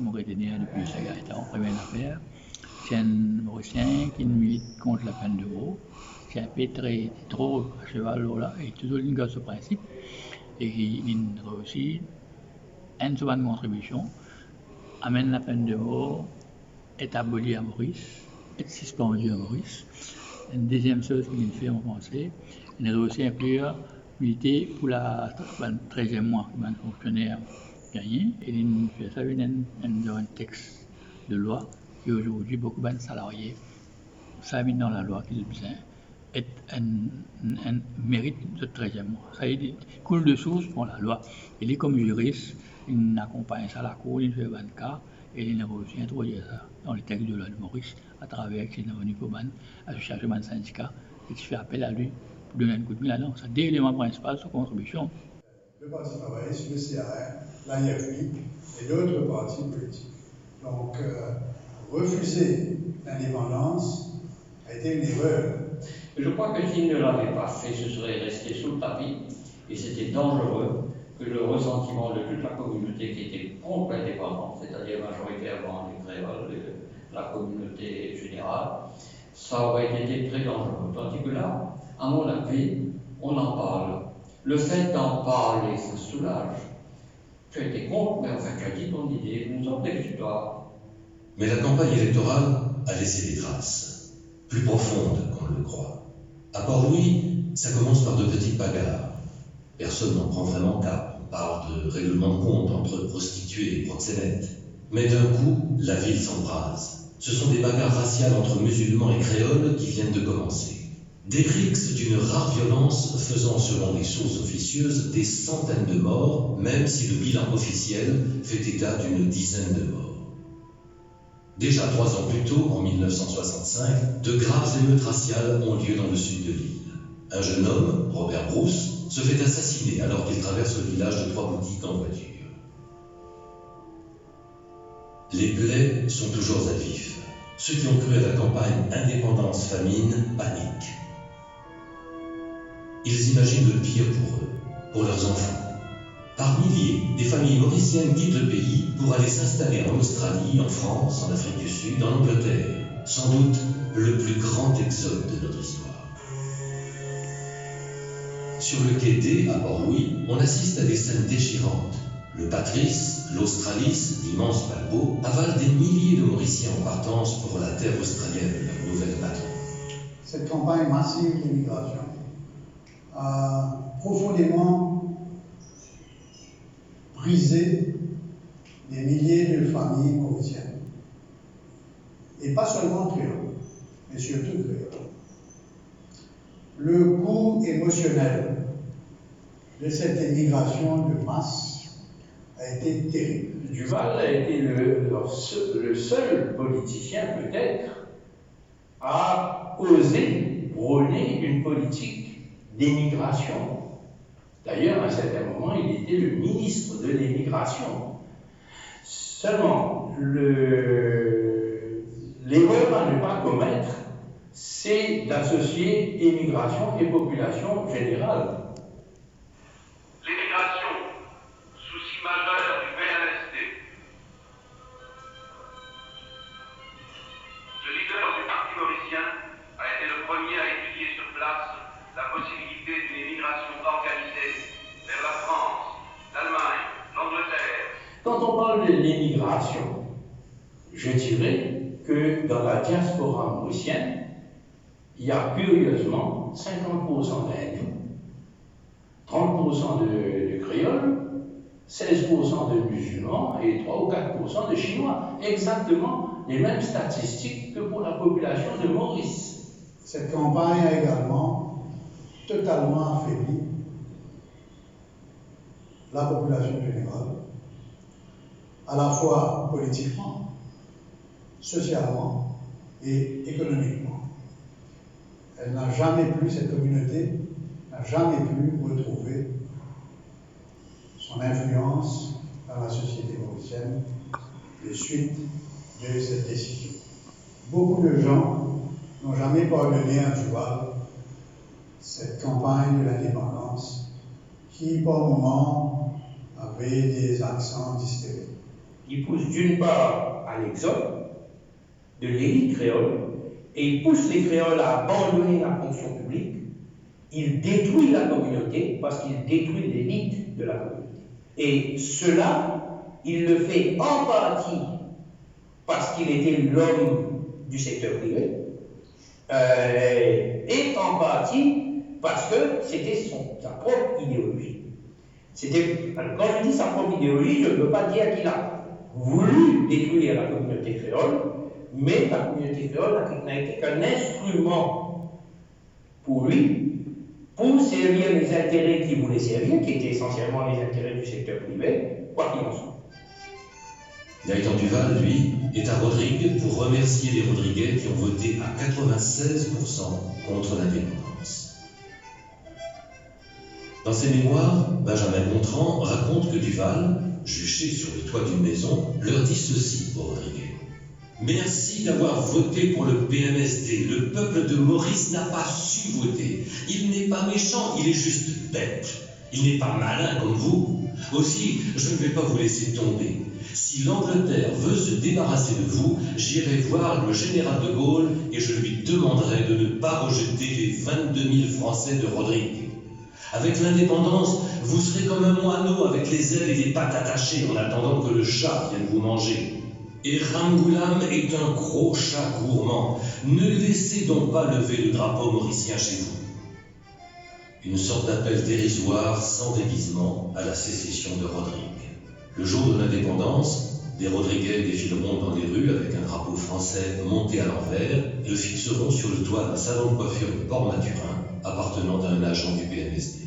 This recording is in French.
Mauritanie depuis sa guerre. En première affaire, c'est un Mauricien qui milite contre la peine de mort. C'est un peu trop à cheval là, et toujours une gosse au principe. Et il réussit une seconde contribution, amène la peine de mort, est aboli à Maurice, est suspendu à Maurice. Une deuxième chose qu'il fait en français, il réussit à inclure militer pour la 13e mois, un fonctionnaire gagné, et il fait ça dans un texte de loi qui aujourd'hui beaucoup de salariés savent dans la loi qu'ils besoin est un mérite de 13e mois. Ça il coule de source pour la loi. Il est comme juriste, il accompagne ça à la cour, il fait 20 cas, et il a réussi à introduire ça dans les textes de la loi de Maurice à travers qu'il est venu pour association de syndicats et qui fait appel à lui pour donner un coup de main là-dedans. C'est deux éléments principaux de sa contribution. Le Parti travailliste, le CRR, l'AFP et d'autres partis politiques. Donc, refuser l'indépendance a été une erreur. Je crois que s'il ne l'avait pas fait, ce serait resté sous le tapis et c'était dangereux que le ressentiment de toute la communauté qui était contre l'indépendance, c'est-à-dire majoritairement les créoles, la communauté générale, ça aurait été très dangereux. Tandis que là, à mon avis, on en parle. Le fait d'en parler, ça soulage. Tu as été contre, mais enfin, tu as dit ton idée, nous sommes des victoires. Mais la campagne électorale a laissé des traces, plus profondes qu'on ne le croit. À Port-Louis, ça commence par de petites bagarres. Personne n'en prend vraiment cap. On parle de règlement de compte entre prostituées et proxénètes. Mais d'un coup, la ville s'embrase. Ce sont des bagarres raciales entre musulmans et créoles qui viennent de commencer. Des rixes d'une rare violence faisant, selon les sources officieuses, des centaines de morts, même si le bilan officiel fait état d'une dizaine de morts. Déjà 3 ans plus tôt, en 1965, de graves émeutes raciales ont lieu dans le sud de l'île. Un jeune homme, Robert Bruce, se fait assassiner alors qu'il traverse le village de 3 boutiques en voiture. Les plaies sont toujours à vif. Ceux qui ont cru à la campagne indépendance-famine paniquent. Ils imaginent le pire pour eux, pour leurs enfants. Par milliers, des familles mauriciennes quittent le pays pour aller s'installer en Australie, en France, en Afrique du Sud, en Angleterre. Sans doute le plus grand exode de notre histoire. Sur le quai D, à Port-Louis, on assiste à des scènes déchirantes. Le Patrice, l'Australis, l'immense paquebot, avalent des milliers de Mauriciens en partance pour la terre australienne, la nouvelle patrie. Cette campagne massive d'immigration a profondément brisé des milliers de familles mauriciennes. Et pas seulement créoles, mais surtout créoles. Le coût émotionnel de cette immigration de masse a été terrible. Duval a été le seul politicien, peut-être, à oser prôner une politique d'émigration. D'ailleurs, à un certain moment, il était le ministre de l'émigration. Seulement, l'erreur à ne pas commettre, c'est d'associer émigration et population générale. L'émigration, souci majeur du PNSD. Le leader du Parti mauricien a été le premier à étudier sur place la possibilité d'une émigration organisée vers la France, l'Allemagne, l'Angleterre. Quand on parle de l'émigration, je dirais que dans la diaspora mauricienne, il y a curieusement 50% d'hindous, 30% de créoles, 16% de musulmans et 3 ou 4% de chinois. Exactement les mêmes statistiques que pour la population de Maurice. Cette campagne a également totalement affaibli la population générale, à la fois politiquement, socialement et économiquement. Elle n'a jamais plus, cette communauté n'a jamais pu retrouver son influence dans la société mauricienne de suite de cette décision. Beaucoup de gens n'ont jamais pardonné à Duval cette campagne de l'indépendance qui, par moments, avait des accents disparés. Il pousse d'une part à l'exode de l'élite créole, et il pousse les créoles à abandonner la fonction publique. Il détruit la communauté parce qu'il détruit l'élite de la communauté. Et cela, il le fait en partie parce qu'il était l'homme du secteur privé, et en partie parce que c'était sa propre idéologie. Alors, quand je dis sa propre idéologie, je ne veux pas dire qu'il a voulu détruire la communauté créole, mais la communauté créole n'a été qu'un instrument pour lui, pour servir les intérêts qu'il voulait servir, qui étaient essentiellement les intérêts du secteur privé, quoi qu'il en soit. Gaëtan Duval, lui, est à Rodrigue pour remercier les Rodriguais qui ont voté à 96% contre l'indépendance. Dans ses mémoires, Benjamin Gontran raconte que Duval, juché sur le toit d'une maison, leur dit ceci aux Rodriguais. Merci d'avoir voté pour le PMSD. Le peuple de Maurice n'a pas su voter. Il n'est pas méchant, il est juste bête. Il n'est pas malin comme vous. Aussi, je ne vais pas vous laisser tomber. Si l'Angleterre veut se débarrasser de vous, j'irai voir le général de Gaulle et je lui demanderai de ne pas rejeter les 22 000 Français de Rodrigue. Avec l'indépendance, vous serez comme un moineau avec les ailes et les pattes attachées en attendant que le chat vienne vous manger. Et Ramgoulam est un gros chat gourmand. Ne laissez donc pas lever le drapeau mauricien chez vous. Une sorte d'appel dérisoire sans déguisement à la sécession de Rodrigue. Le jour de l'indépendance, des Rodriguais défileront dans les rues avec un drapeau français monté à l'envers et le fixeront sur le toit d'un salon de coiffure de Port-Mathurin appartenant à un agent du PMSD.